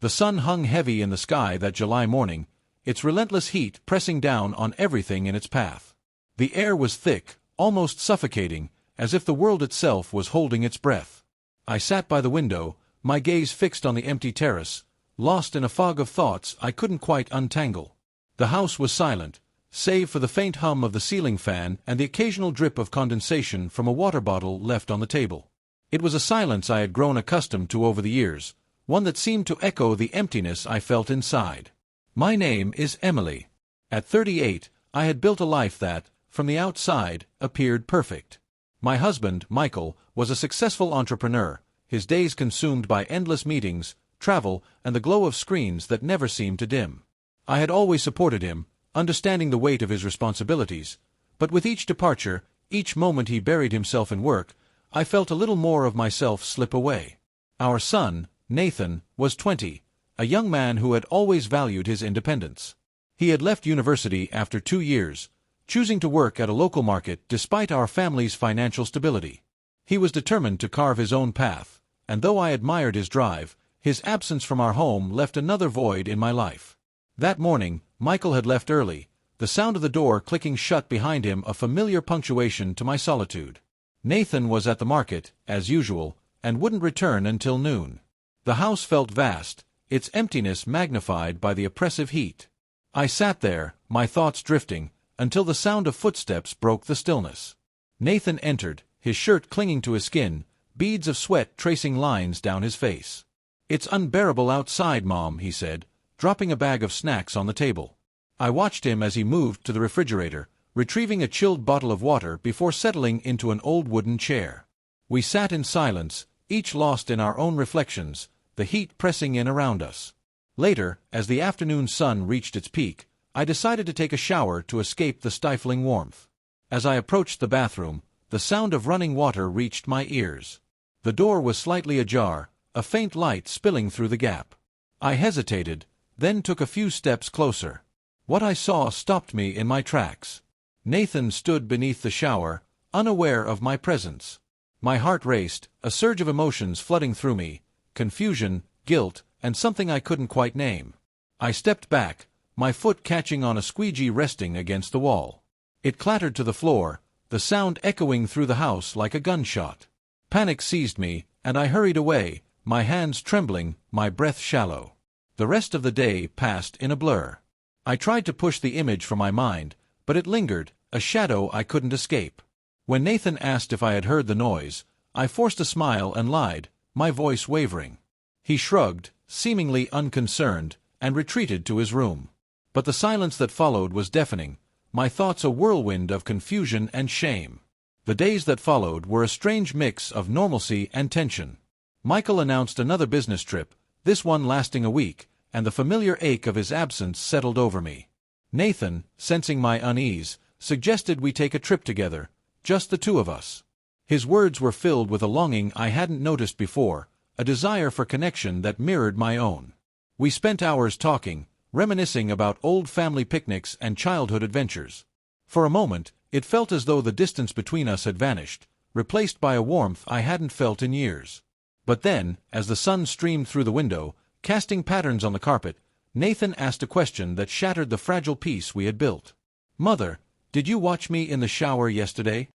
The sun hung heavy in the sky that July morning, its relentless heat pressing down on everything in its path. The air was thick, almost suffocating, as if the world itself was holding its breath. I sat by the window, my gaze fixed on the empty terrace, lost in a fog of thoughts I couldn't quite untangle. The house was silent, save for the faint hum of the ceiling fan and the occasional drip of condensation from a water bottle left on the table. It was a silence I had grown accustomed to over the years, one that seemed to echo the emptiness I felt inside. My name is Emily. At 38, I had built a life that, from the outside, appeared perfect. My husband, Michael, was a successful entrepreneur, his days consumed by endless meetings, travel, and the glow of screens that never seemed to dim. I had always supported him, understanding the weight of his responsibilities, but with each departure, each moment he buried himself in work, I felt a little more of myself slip away. Our son, Nathan, was 20, a young man who had always valued his independence. He had left university after 2 years, choosing to work at a local market despite our family's financial stability. He was determined to carve his own path, and though I admired his drive, his absence from our home left another void in my life. That morning, Michael had left early, the sound of the door clicking shut behind him a familiar punctuation to my solitude. Nathan was at the market, as usual, and wouldn't return until noon. The house felt vast, its emptiness magnified by the oppressive heat. I sat there, my thoughts drifting, until the sound of footsteps broke the stillness. Nathan entered, his shirt clinging to his skin, beads of sweat tracing lines down his face. "It's unbearable outside, Mom," he said, dropping a bag of snacks on the table. I watched him as he moved to the refrigerator, retrieving a chilled bottle of water before settling into an old wooden chair. We sat in silence, each lost in our own reflections, the heat pressing in around us. Later, as the afternoon sun reached its peak, I decided to take a shower to escape the stifling warmth. As I approached the bathroom, the sound of running water reached my ears. The door was slightly ajar, a faint light spilling through the gap. I hesitated, then took a few steps closer. What I saw stopped me in my tracks. Nathan stood beneath the shower, unaware of my presence. My heart raced, a surge of emotions flooding through me, confusion, guilt, and something I couldn't quite name. I stepped back, my foot catching on a squeegee resting against the wall. It clattered to the floor, the sound echoing through the house like a gunshot. Panic seized me, and I hurried away, my hands trembling, my breath shallow. The rest of the day passed in a blur. I tried to push the image from my mind, but it lingered, a shadow I couldn't escape. When Nathan asked if I had heard the noise, I forced a smile and lied, my voice wavering. He shrugged, seemingly unconcerned, and retreated to his room. But the silence that followed was deafening, my thoughts a whirlwind of confusion and shame. The days that followed were a strange mix of normalcy and tension. Michael announced another business trip, this one lasting a week, and the familiar ache of his absence settled over me. Nathan, sensing my unease, suggested we take a trip together, just the two of us. His words were filled with a longing I hadn't noticed before, a desire for connection that mirrored my own. We spent hours talking, reminiscing about old family picnics and childhood adventures. For a moment, it felt as though the distance between us had vanished, replaced by a warmth I hadn't felt in years. But then, as the sun streamed through the window, casting patterns on the carpet, Nathan asked a question that shattered the fragile peace we had built. "Mother, did you watch me in the shower yesterday?"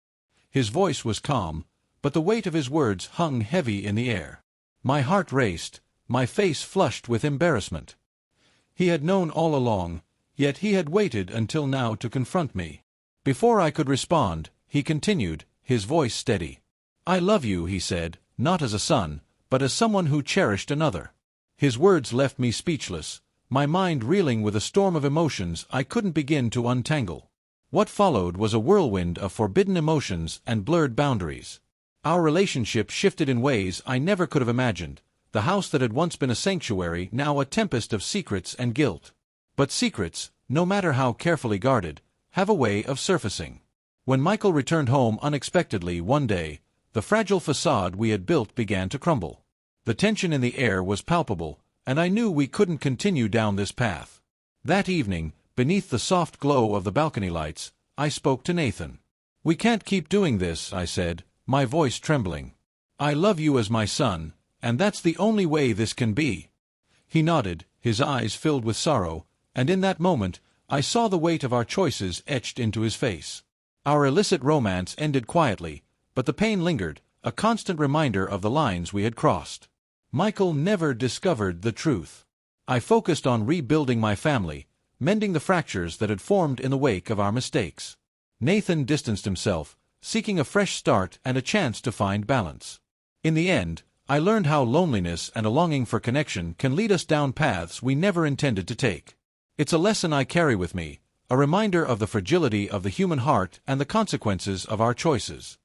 His voice was calm, but the weight of his words hung heavy in the air. My heart raced, my face flushed with embarrassment. He had known all along, yet he had waited until now to confront me. Before I could respond, he continued, his voice steady. "I love you," he said, "not as a son, but as someone who cherished another." His words left me speechless, my mind reeling with a storm of emotions I couldn't begin to untangle. What followed was a whirlwind of forbidden emotions and blurred boundaries. Our relationship shifted in ways I never could have imagined, the house that had once been a sanctuary now a tempest of secrets and guilt. But secrets, no matter how carefully guarded, have a way of surfacing. When Michael returned home unexpectedly one day, the fragile facade we had built began to crumble. The tension in the air was palpable, and I knew we couldn't continue down this path. That evening, beneath the soft glow of the balcony lights, I spoke to Nathan. "We can't keep doing this," I said, my voice trembling. "I love you as my son, and that's the only way this can be." He nodded, his eyes filled with sorrow, and in that moment, I saw the weight of our choices etched into his face. Our illicit romance ended quietly, but the pain lingered, a constant reminder of the lines we had crossed. Michael never discovered the truth. I focused on rebuilding my family, mending the fractures that had formed in the wake of our mistakes. Nathan distanced himself, seeking a fresh start and a chance to find balance. In the end, I learned how loneliness and a longing for connection can lead us down paths we never intended to take. It's a lesson I carry with me, a reminder of the fragility of the human heart and the consequences of our choices.